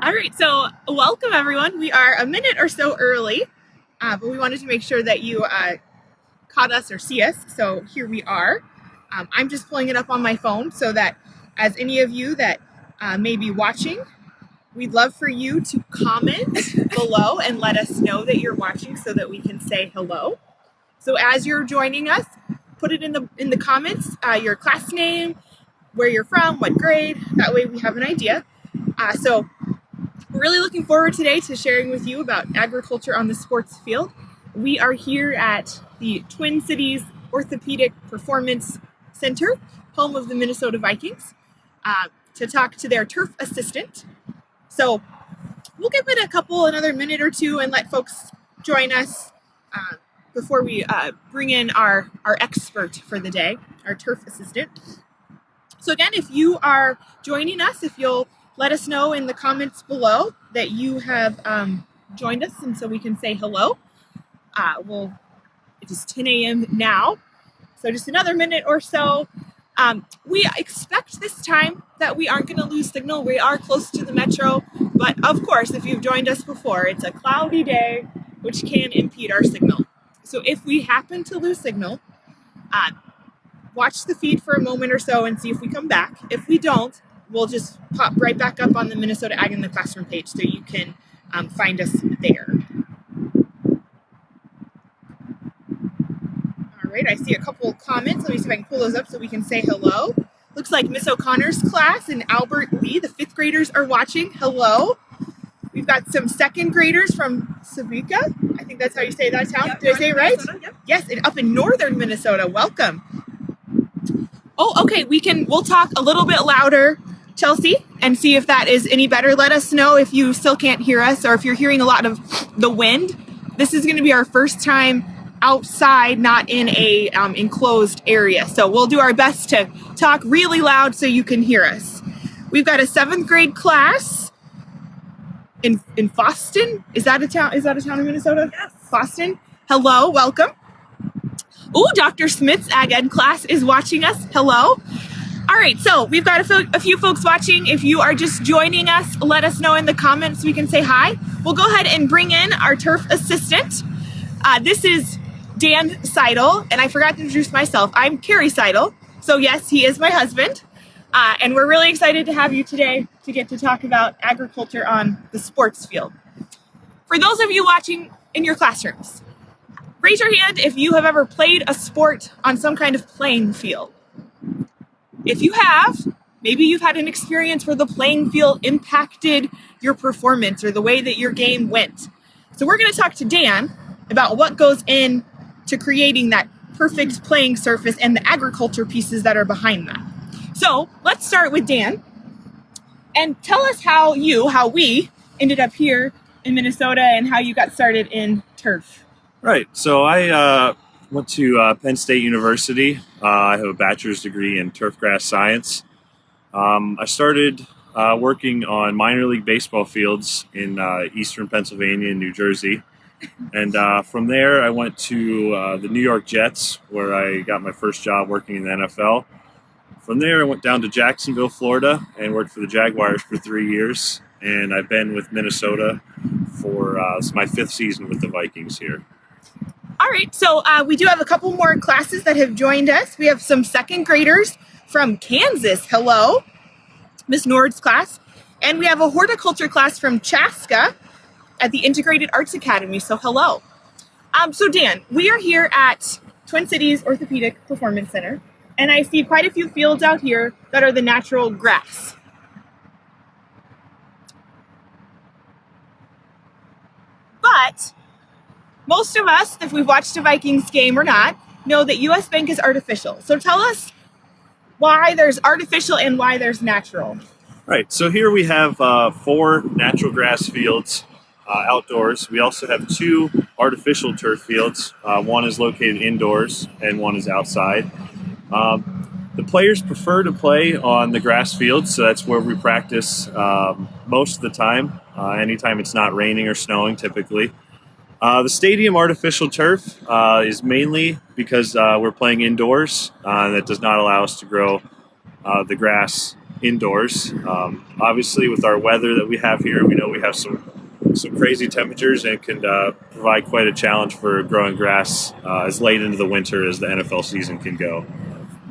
All right, so welcome everyone. We are a minute or so early, but we wanted to make sure that you caught us or see us. So here we are. I'm just pulling it up on my phone so that as any of you that may be watching, we'd love for you to comment below and let us know that you're watching so that we can say hello. So as you're joining us, put it in the comments, your class name, where you're from, what grade. That way we have an idea. So we're really looking forward today to sharing with you about agriculture on the sports field. We are here at the Twin Cities Orthopedic Performance Center, home of the Minnesota Vikings, to talk to their turf assistant. So we'll give it another minute or two and let folks join us before we bring in our expert for the day, our turf assistant. So again, if you are joining us, if you'll let us know in the comments below that you have joined us, and so we can say hello. It is 10 a.m. now, so just another minute or so. We expect this time that we aren't going to lose signal. We are close to the metro, but of course, if you've joined us before, it's a cloudy day, which can impede our signal. So if we happen to lose signal, watch the feed for a moment or so and see if we come back. If we don't, we'll just pop right back up on the Minnesota Ag in the Classroom page so you can find us there. All right, I see a couple of comments. Let me see if I can pull those up so we can say hello. Looks like Miss O'Connor's class and Albert Lee, the 5th graders, are watching. Hello. We've got some 2nd graders from Savica. I think that's how you say that town. Yep, did I say it right? Yep. Yes, and up in northern Minnesota. Welcome. Oh, okay, we'll talk a little bit louder, Chelsea, and see if that is any better. Let us know if you still can't hear us or if you're hearing a lot of the wind. This is going to be our first time outside, not in a enclosed area. So we'll do our best to talk really loud so you can hear us. We've got a 7th grade class in Boston. Is that a town in Minnesota? Yes. Boston. Hello, welcome. Oh, Dr. Smith's Ag Ed class is watching us. Hello. All right, so we've got a few folks watching. If you are just joining us, let us know in the comments so we can say hi. We'll go ahead and bring in our turf assistant. This is Dan Seidel, and I forgot to introduce myself. I'm Carrie Seidel. So yes, he is my husband. And we're really excited to have you today to get to talk about agriculture on the sports field. For those of you watching in your classrooms, raise your hand if you have ever played a sport on some kind of playing field. If you have, maybe you've had an experience where the playing field impacted your performance or the way that your game went. So we're going to talk to Dan about what goes into creating that perfect playing surface and the agriculture pieces that are behind that. So let's start with Dan and tell us how we ended up here in Minnesota and how you got started in turf. Right. So I went to Penn State University. I have a bachelor's degree in turf grass science. I started working on minor league baseball fields in eastern Pennsylvania and New Jersey. And from there, I went to the New York Jets, where I got my first job working in the NFL. From there, I went down to Jacksonville, Florida, and worked for the Jaguars for 3 years. And I've been with Minnesota for it's my 5th season with the Vikings here. All right, so we do have a couple more classes that have joined us. We have some 2nd graders from Kansas. Hello, Miss Nord's class. And we have a horticulture class from Chaska at the Integrated Arts Academy. So hello. So Dan, we are here at Twin Cities Orthopedic Performance Center, and I see quite a few fields out here that are the natural grass. But most of us, if we've watched a Vikings game or not, know that U.S. Bank is artificial. So tell us why there's artificial and why there's natural. Right. So here we have 4 natural grass fields outdoors. We also have 2 artificial turf fields. One is located indoors and one is outside. The players prefer to play on the grass fields, so that's where we practice most of the time, anytime it's not raining or snowing typically. The stadium artificial turf is mainly because we're playing indoors. That does not allow us to grow the grass indoors. Obviously, with our weather that we have here, we know we have some crazy temperatures and can provide quite a challenge for growing grass as late into the winter as the NFL season can go.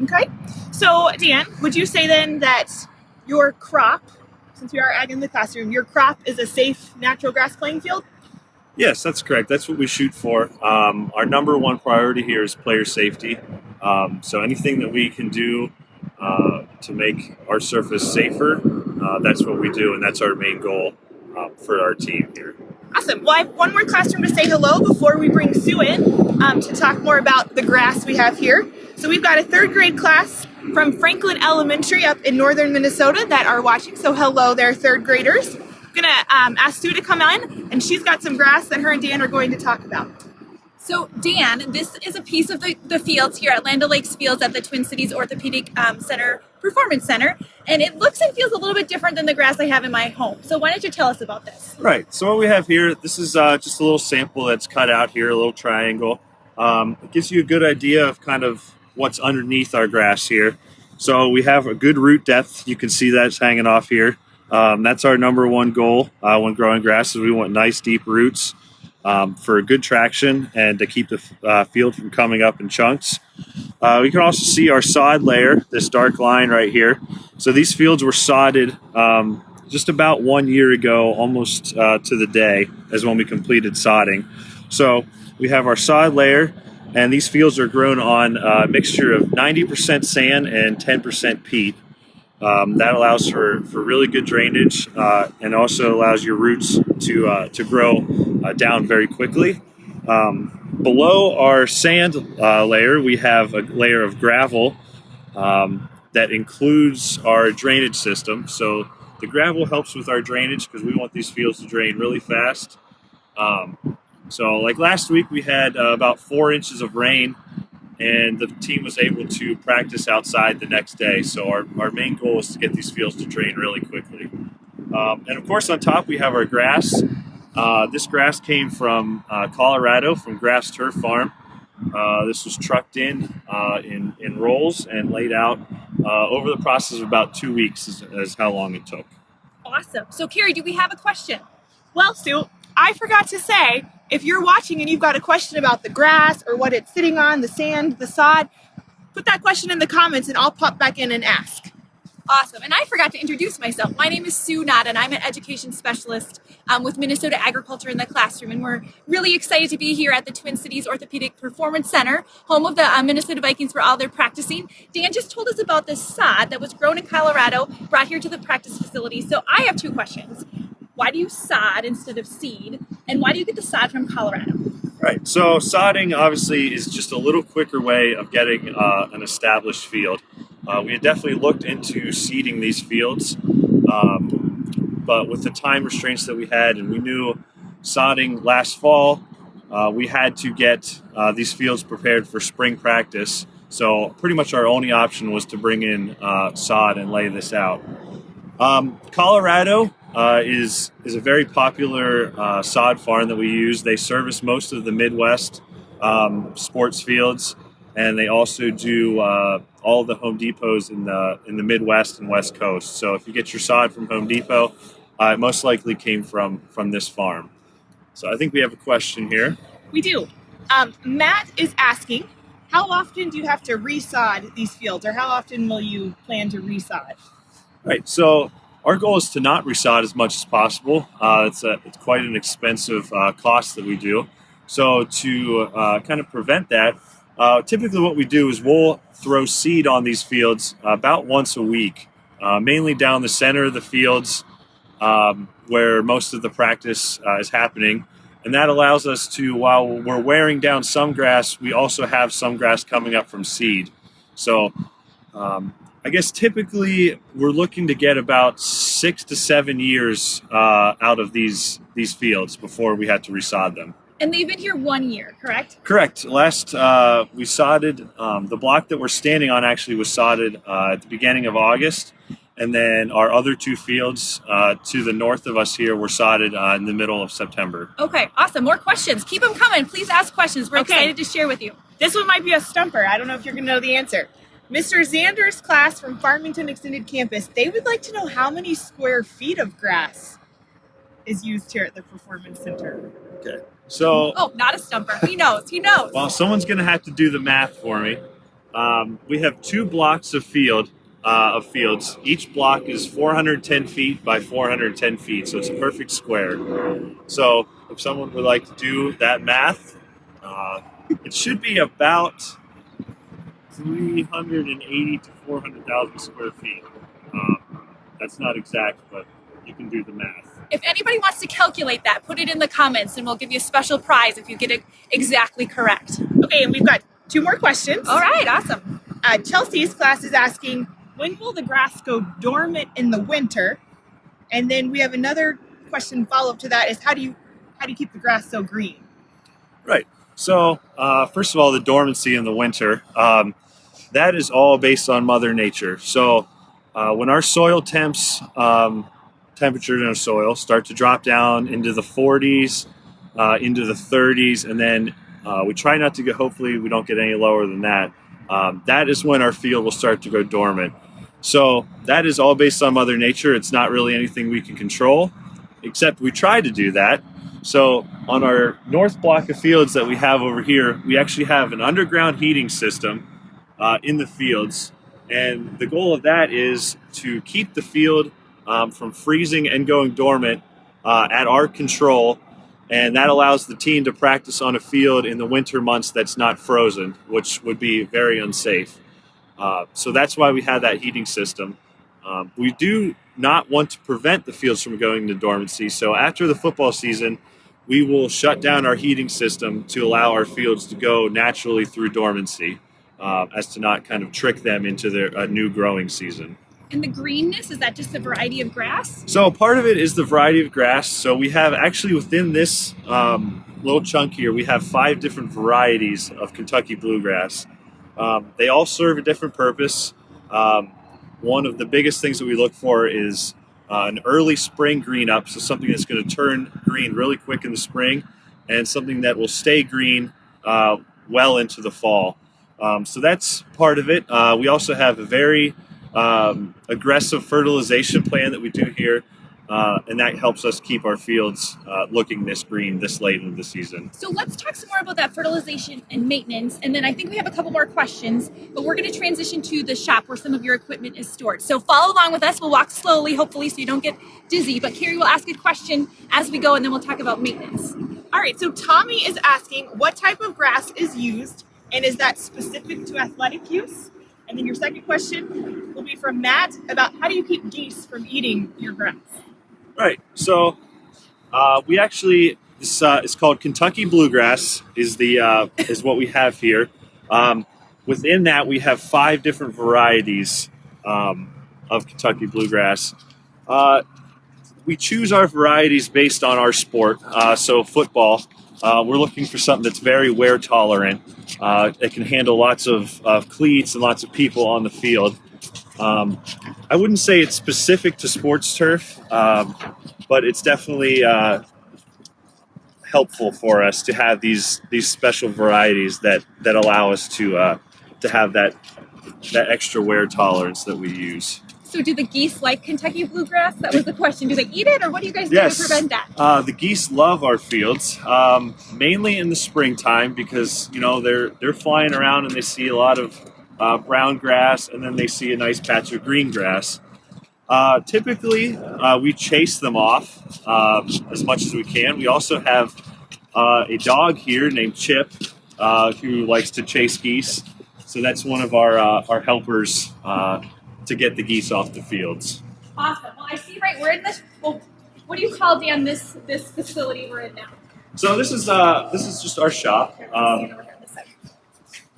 Okay. So, Dan, would you say then that your crop, since we are ag in the classroom, your crop is a safe natural grass playing field? Yes, that's correct. That's what we shoot for. Our number one priority here is player safety. So anything that we can do to make our surface safer, that's what we do, and that's our main goal for our team here. Awesome. Well, I have one more classroom to say hello before we bring Sue in to talk more about the grass we have here. So we've got a third grade class from Franklin Elementary up in northern Minnesota that are watching. So hello there, third graders. I'm going to ask Sue to come on, and she's got some grass that her and Dan are going to talk about. So Dan, this is a piece of the fields here at Land O'Lakes Fields at the Twin Cities Orthopedic Performance Center, and it looks and feels a little bit different than the grass I have in my home. So why don't you tell us about this? Right. So what we have here, this is just a little sample that's cut out here, a little triangle. It gives you a good idea of kind of what's underneath our grass here. So we have a good root depth. You can see that's hanging off here. That's our number one goal when growing grass is we want nice deep roots for good traction and to keep the field from coming up in chunks. We can also see our sod layer, this dark line right here. So these fields were sodded just about 1 year ago, almost to the day as when we completed sodding. So we have our sod layer, and these fields are grown on a mixture of 90% sand and 10% peat. That allows for really good drainage and also allows your roots to grow down very quickly. Below our sand layer, we have a layer of gravel that includes our drainage system. So the gravel helps with our drainage because we want these fields to drain really fast. So like last week, we had about 4 inches of rain, and the team was able to practice outside the next day. So our main goal is to get these fields to drain really quickly. And of course, on top, we have our grass. This grass came from Colorado, from Grass Turf Farm. This was trucked in rolls and laid out over the process of about 2 weeks is how long it took. Awesome. So Carrie, do we have a question? Well, Sue, I forgot to say, if you're watching and you've got a question about the grass or what it's sitting on, the sand, the sod, put that question in the comments and I'll pop back in and ask. Awesome. And I forgot to introduce myself. My name is Sue Nada, and I'm an education specialist with Minnesota Agriculture in the Classroom. And we're really excited to be here at the Twin Cities Orthopedic Performance Center, home of the Minnesota Vikings, where all they're practicing. Dan just told us about this sod that was grown in Colorado, brought here to the practice facility. So I have 2 questions. Why do you sod instead of seed? And why do you get the sod from Colorado? Right. So sodding obviously is just a little quicker way of getting an established field. We had definitely looked into seeding these fields, but with the time restraints that we had, and we knew sodding last fall, we had to get these fields prepared for spring practice. So pretty much our only option was to bring in sod and lay this out. Colorado is a very popular sod farm that we use. They service most of the Midwest sports fields, and they also do all the Home Depots in the Midwest and West Coast. So if you get your sod from Home Depot, it most likely came from this farm. So I think we have a question here. We do. Matt is asking, how often do you have to resod these fields, or how often will you plan to resod? Right. So our goal is to not resod as much as possible. It's quite an expensive cost that we do. So to kind of prevent that, typically what we do is we'll throw seed on these fields about once a week, mainly down the center of the fields where most of the practice is happening. And that allows us to, while we're wearing down some grass, we also have some grass coming up from seed. So I guess typically we're looking to get about 6 to 7 years out of these fields before we had to resod them. And they've been here 1 year, correct? Correct. Last we sodded, the block that we're standing on actually was sodded at the beginning of August. And then our other 2 fields to the north of us here were sodded in the middle of September. Okay, awesome. More questions. Keep them coming. Please ask questions. We're excited to share with you. This one might be a stumper. I don't know if you're going to know the answer. Mr. Zander's class from Farmington Extended Campus, they would like to know how many square feet of grass is used here at the Performance Center. Okay. So, Oh, not a stumper. He knows. He knows. well, someone's going to have to do the math for me. We have 2 blocks of fields. Each block is 410 feet by 410 feet, so it's a perfect square. So if someone would like to do that math, it should be about 380 to 400,000 square feet. That's not exact, but you can do the math. If anybody wants to calculate that, put it in the comments and we'll give you a special prize if you get it exactly correct. Okay, and we've got 2 more questions. All right, awesome. Chelsea's class is asking, when will the grass go dormant in the winter? And then we have another question follow-up to that is how do you keep the grass so green? Right. So first of all, the dormancy in the winter, that is all based on Mother Nature. So when our soil temperatures in our soil start to drop down into the 40s, into the 30s, and then we try not to get, hopefully we don't get any lower than that. That is when our field will start to go dormant. So that is all based on Mother Nature. It's not really anything we can control, except we try to do that. So on our north block of fields that we have over here, we actually have an underground heating system in the fields. And the goal of that is to keep the field from freezing and going dormant at our control. And that allows the team to practice on a field in the winter months that's not frozen, which would be very unsafe. So that's why we have that heating system. We do not want to prevent the fields from going into dormancy. So after the football season, we will shut down our heating system to allow our fields to go naturally through dormancy, as to not kind of trick them into their new growing season. And the greenness, is that just the variety of grass? So part of it is the variety of grass. So we have actually within this little chunk here, we have 5 different varieties of Kentucky bluegrass. They all serve a different purpose. One of the biggest things that we look for is an early spring green up, so something that's going to turn green really quick in the spring, and something that will stay green well into the fall. So that's part of it. We also have a very aggressive fertilization plan that we do here, and that helps us keep our fields looking this green this late in the season. So let's talk some more about that fertilization and maintenance, and then I think we have a couple more questions, but we're going to transition to the shop where some of your equipment is stored. So follow along with us. We'll walk slowly, hopefully, so you don't get dizzy, but Carrie will ask a question as we go, and then we'll talk about maintenance. All right, so Tommy is asking what type of grass is used, and is that specific to athletic use? And then your second question will be from Matt about how do you keep geese from eating your grass? Right. So we actually, this is called Kentucky bluegrass is what we have here. Within that, we have 5 different varieties of Kentucky bluegrass. We choose our varieties based on our sport. So football, we're looking for something that's very wear tolerant. It can handle lots of cleats and lots of people on the field. I wouldn't say it's specific to sports turf, but it's definitely helpful for us to have these special varieties that allow us to have that extra wear tolerance that we use. So do the geese like Kentucky bluegrass? That was the question. Do they eat it, or what do you guys do to prevent that? The geese love our fields, mainly in the springtime because they're flying around and they see a lot of brown grass, and then they see a nice patch of green grass. Typically, we chase them off as much as we can. We also have a dog here named Chip who likes to chase geese. So that's one of our helpers to get the geese off the fields. Awesome. Well, I see we're in this, what do you call, Dan, this facility we're in now? So this is just our shop.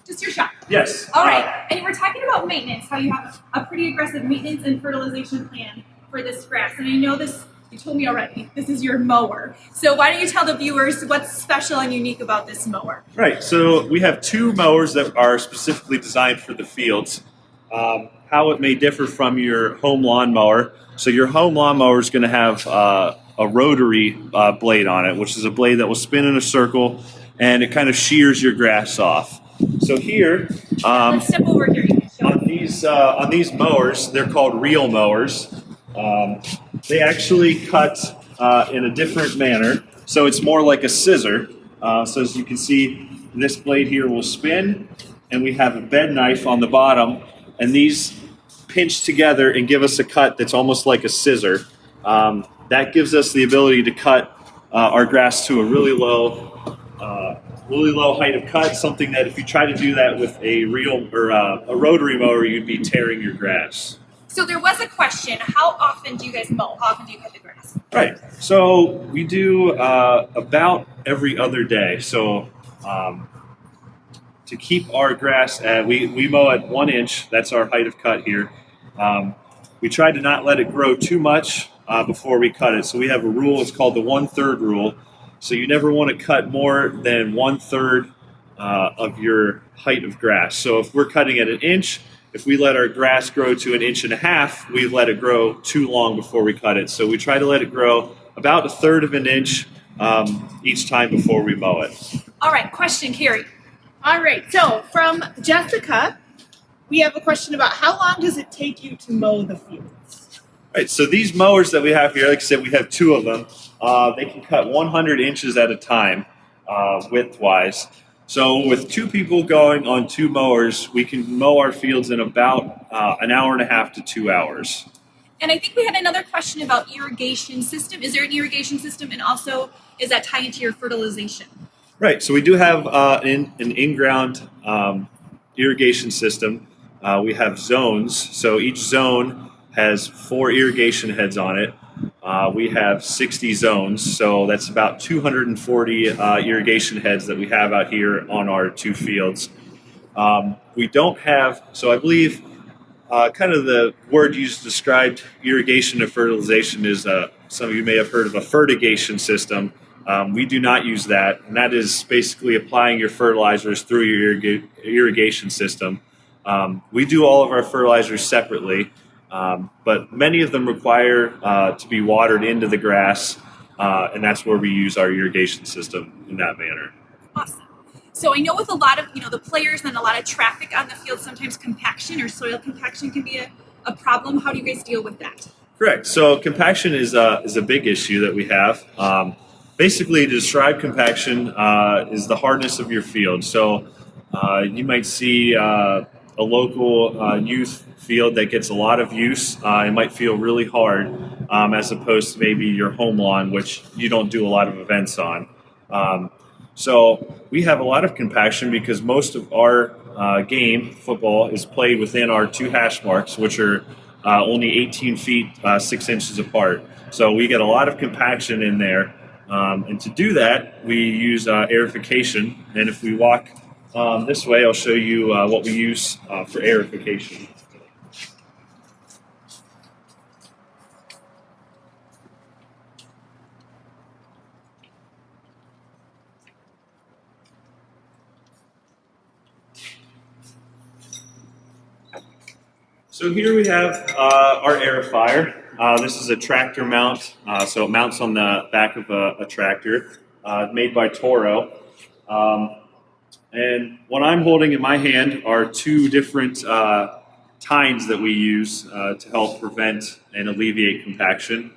Just your shop? Yes. All right. And we're talking about maintenance, how you have a pretty aggressive maintenance and fertilization plan for this grass. And I know this, you told me already, this is your mower. So why don't you tell the viewers what's special and unique about this mower? Right. So we have 2 mowers that are specifically designed for the fields. How it may differ from your home lawn mower. So your home lawn mower is going to have a rotary blade on it, which is a blade that will spin in a circle, and it kind of shears your grass off. So here, let's step over here. on on these mowers, they're called reel mowers. They actually cut in a different manner, so it's more like a scissor. So as you can see, this blade here will spin, and we have a bed knife on the bottom, and these pinch together and give us a cut that's almost like a scissor. That gives us the ability to cut our grass to a really low height of cut, something that if you try to do that with a reel or a rotary mower, you'd be tearing your grass. So there was a question, how often do you guys mow? How often do you cut the grass? Right. So we do about every other day. So to keep our grass we mow at 1 inch. That's our height of cut here. We try to not let it grow too much before we cut it. So we have a rule, it's called the 1/3 rule. So you never want to cut more than 1/3 of your height of grass. So if we're cutting at 1 inch, if we let our grass grow to 1.5 inches, we let it grow too long before we cut it. So we try to let it grow about 1/3 of an inch each time before we mow it. All right, question, Carrie. All right, so from Jessica, we have a question about how long does it take you to mow the fields? Right, so these mowers that we have here, like I said, we have 2 of them. They can cut 100 inches at a time, width-wise. So with 2 people going on 2 mowers, we can mow our fields in about 1.5 to 2 hours. And I think we had another question about irrigation system. Is there an irrigation system, and also is that tied into your fertilization? Right, so we do have an in-ground irrigation system. We have zones, so each zone has 4 irrigation heads on it. We have 60 zones, so that's about 240 irrigation heads that we have out here on our 2 fields. We don't have, so I believe kind of the word used to describe irrigation and fertilization is, some of you may have heard of a fertigation system. We do not use that, and that is basically applying your fertilizers through your irrigation system. We do all of our fertilizers separately, but many of them require to be watered into the grass, and that's where we use our irrigation system in that manner. Awesome. So I know with a lot of the players and a lot of traffic on the field, sometimes compaction or soil compaction can be a problem. How do you guys deal with that? Correct. So compaction is a big issue that we have. Basically, to describe compaction is the hardness of your field. So you might see a local youth field that gets a lot of use. It might feel really hard as opposed to maybe your home lawn, which you don't do a lot of events on. So we have a lot of compaction because most of our game, football, is played within our 2 hash marks, which are only 18 feet, 6 inches apart. So we get a lot of compaction in there. And to do that, we use aerification. And if we walk this way, I'll show you what we use for aerification. So here we have our aerifier. This is a tractor mount, so it mounts on the back of a tractor, made by Toro. And what I'm holding in my hand are 2 different tines that we use to help prevent and alleviate compaction.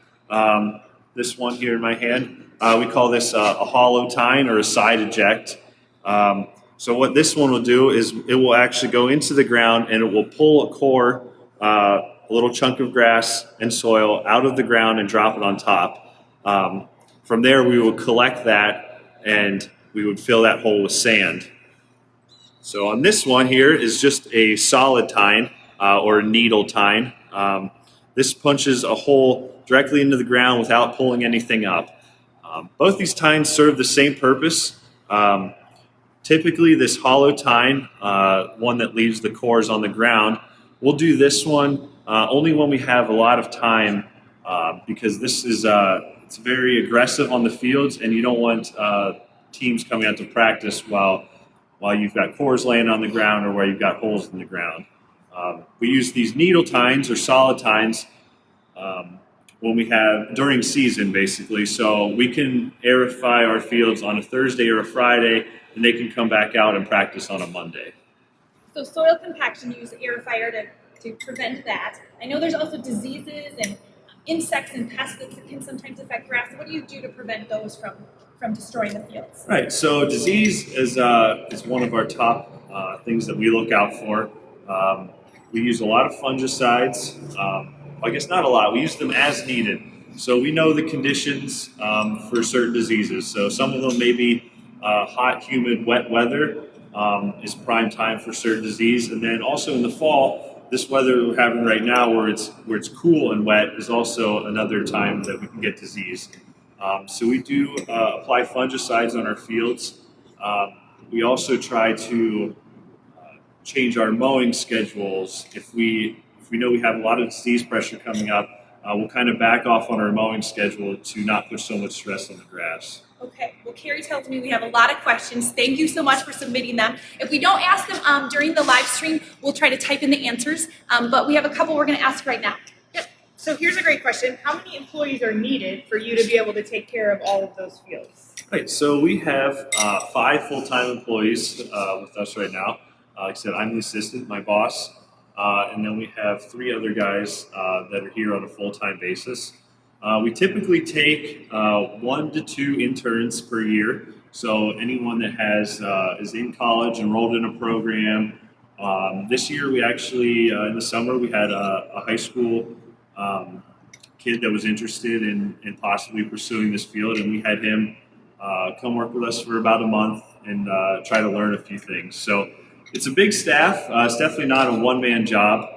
This one here in my hand, we call this a hollow tine or a side eject. So what this one will do is it will actually go into the ground and it will pull a core, a little chunk of grass and soil out of the ground and drop it on top. From there, we will collect that and we would fill that hole with sand. So on this one here is just a solid tine or needle tine. This punches a hole directly into the ground without pulling anything up. Both these tines serve the same purpose. Typically, this hollow tine, one that leaves the cores on the ground, we'll do this one only when we have a lot of time because this is it's very aggressive on the fields, and you don't want teams coming out to practice while you've got cores laying on the ground or where you've got holes in the ground. We use these needle tines or solid tines when we have during season, basically, so we can aerify our fields on a Thursday or a Friday, and they can come back out and practice on a Monday. So soil compaction, you use air fire to prevent that. I know there's also diseases and insects and pests that can sometimes affect grass. What do you do to prevent those from destroying the fields? Right. So disease is one of our top things that we look out for. We use a lot of fungicides. I guess not a lot. We use them as needed. So we know the conditions for certain diseases. So some of them may be hot, humid, wet weather is prime time for certain disease. And then also in the fall, this weather we're having right now, where it's cool and wet, is also another time that we can get disease. So we do apply fungicides on our fields. We also try to change our mowing schedules. If we know we have a lot of disease pressure coming up, we'll kind of back off on our mowing schedule to not put so much stress on the grass. Okay, well, Carrie tells me we have a lot of questions. Thank you so much for submitting them. If we don't ask them during the live stream, we'll try to type in the answers, but we have a couple we're going to ask right now. Yep. So here's a great question. How many employees are needed for you to be able to take care of all of those fields? Right, so we have 5 full-time employees with us right now. Like I said, I'm the assistant, my boss, and then we have 3 other guys that are here on a full-time basis. We typically take 1 to 2 interns per year. So anyone that is in college, enrolled in a program. This year, we actually in the summer we had a high school kid that was interested in possibly pursuing this field, and we had him come work with us for about a month and try to learn a few things. So it's a big staff. It's definitely not a one-man job,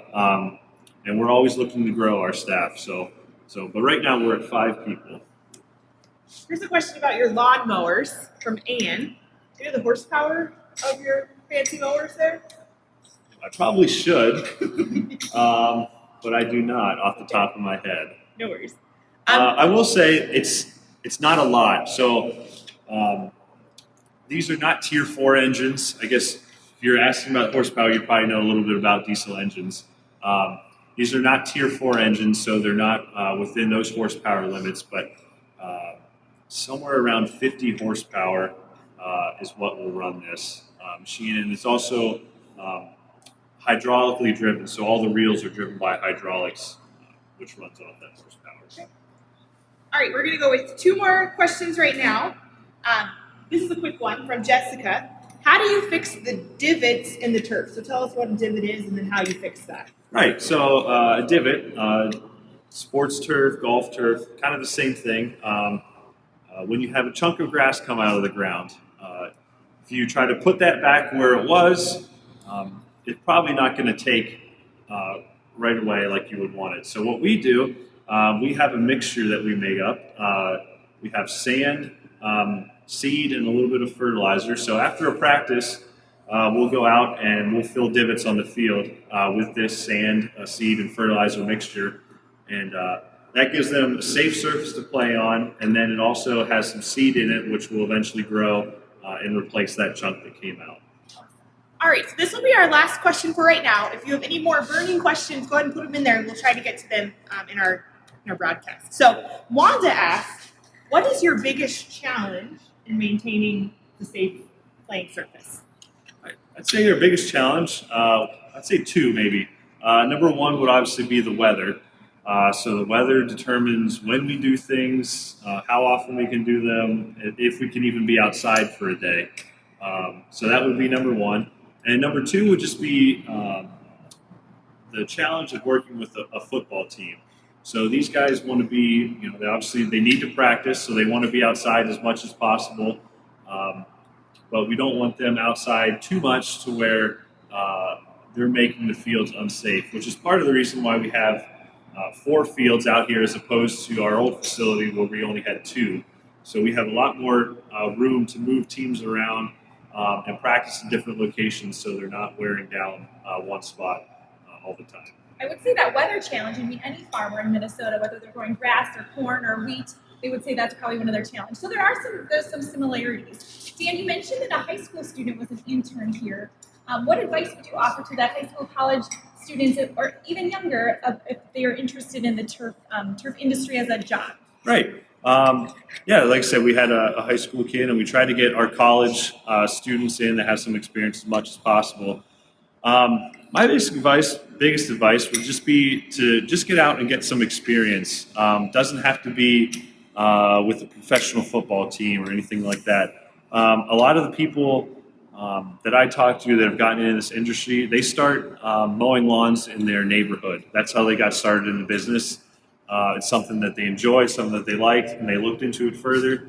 and we're always looking to grow our staff. But right now we're at 5 people. Here's a question about your lawn mowers from Ann. Do you know the horsepower of your fancy mowers there? I probably should, but I do not off the top of my head. No worries. I will say it's not a lot. So these are not Tier 4 engines. I guess if you're asking about horsepower, you probably know a little bit about diesel engines. These are not Tier 4 engines, so they're not within those horsepower limits, but somewhere around 50 horsepower is what will run this machine. And it's also hydraulically driven, so all the reels are driven by hydraulics, which runs off that horsepower. Okay. All right, we're going to go with 2 more questions right now. This is a quick one from Jessica. How do you fix the divots in the turf? So tell us what a divot is and then how you fix that. Right, so a divot, sports turf, golf turf, kind of the same thing. When you have a chunk of grass come out of the ground, if you try to put that back where it was, it's probably not going to take right away like you would want it. So what we do, we have a mixture that we make up. We have sand, seed, and a little bit of fertilizer. So after a practice, we'll go out and we'll fill divots on the field with this sand, seed, and fertilizer mixture. And that gives them a safe surface to play on. And then it also has some seed in it, which will eventually grow and replace that chunk that came out. All right, so this will be our last question for right now. If you have any more burning questions, go ahead and put them in there and we'll try to get to them in our broadcast. So Wanda asked, what is your biggest challenge in maintaining the safe playing surface? I'd say your biggest challenge, I'd say 2 maybe. Number 1 would obviously be the weather. So the weather determines when we do things, how often we can do them, if we can even be outside for a day. So that would be number 1. And number 2 would just be the challenge of working with a football team. So these guys want to be, they need to practice, so they want to be outside as much as possible. But we don't want them outside too much to where they're making the fields unsafe, which is part of the reason why we have 4 fields out here as opposed to our old facility where we only had 2. So we have a lot more room to move teams around and practice in different locations so they're not wearing down one spot all the time. I would say that weather challenge, any farmer in Minnesota, whether they're growing grass or corn or wheat, they would say that's probably one of their challenges. So there's some similarities. Dan, you mentioned that a high school student was an intern here. What advice would you offer to that high school, college students, or even younger, if they are interested in the turf industry as a job? Right. Yeah, like I said, we had a high school kid, and we tried to get our college students in that have some experience as much as possible. My biggest advice would just be to just get out and get some experience. Doesn't have to be with a professional football team or anything like that. A lot of the people that I talk to that have gotten into this industry, they start mowing lawns in their neighborhood. That's how they got started in the business. It's something that they enjoy, something that they liked, and they looked into it further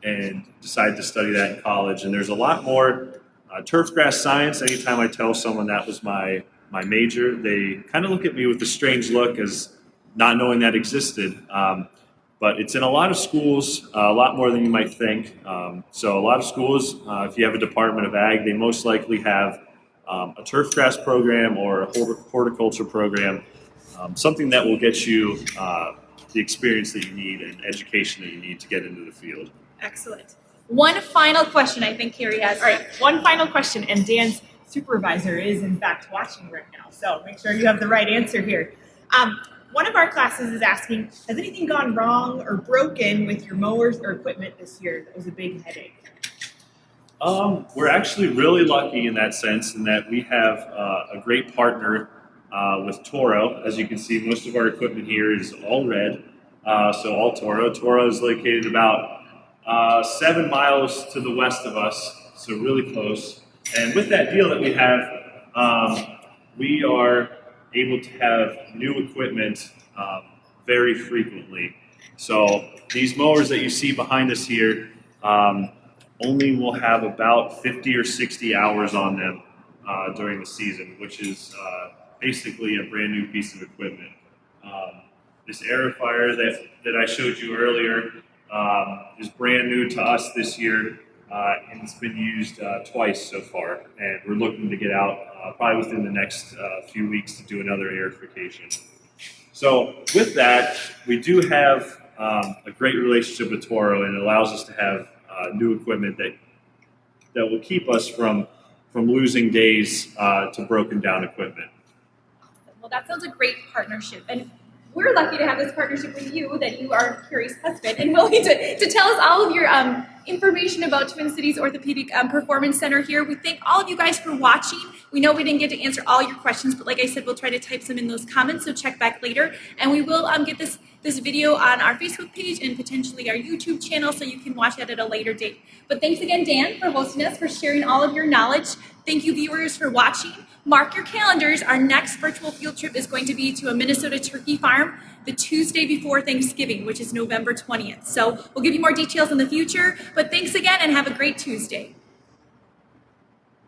and decided to study that in college. And there's a lot more turf grass science. Anytime I tell someone that was my major, they kind of look at me with a strange look as not knowing that existed. But it's in a lot of schools, a lot more than you might think. So a lot of schools, if you have a Department of Ag, they most likely have a turf grass program or a horticulture program, something that will get you the experience that you need and education that you need to get into the field. Excellent. One final question I think Carrie has. All right, one final question, and Dan's supervisor is in fact watching right now, so make sure you have the right answer here. One of our classes is asking, has anything gone wrong or broken with your mowers or equipment this year that was a big headache? We're actually really lucky in that sense, in that we have a great partner with Toro. As you can see, most of our equipment here is all red, so all Toro. Toro is located about 7 miles to the west of us, so really close. And with that deal that we have, we are able to have new equipment very frequently. So these mowers that you see behind us here only will have about 50 or 60 hours on them during the season, which is basically a brand new piece of equipment. This aerifier that I showed you earlier is brand new to us this year, and it's been used twice so far, and we're looking to get out probably within the next few weeks to do another aerification. So with that, we do have a great relationship with Toro, and it allows us to have new equipment that will keep us from losing days to broken down equipment. Well, that sounds a great partnership. And we're lucky to have this partnership with you, that you are Carrie's husband and willing to tell us all of your information about Twin Cities Orthopedic Performance Center here. We thank all of you guys for watching. We know we didn't get to answer all your questions, but like I said, we'll try to type some in those comments, so check back later. And we will get this video on our Facebook page and potentially our YouTube channel, so you can watch it at a later date. But thanks again, Dan, for hosting us, for sharing all of your knowledge. Thank you, viewers, for watching. Mark your calendars. Our next virtual field trip is going to be to a Minnesota turkey farm the Tuesday before Thanksgiving, which is November 20th. So we'll give you more details in the future, but thanks again and have a great Tuesday.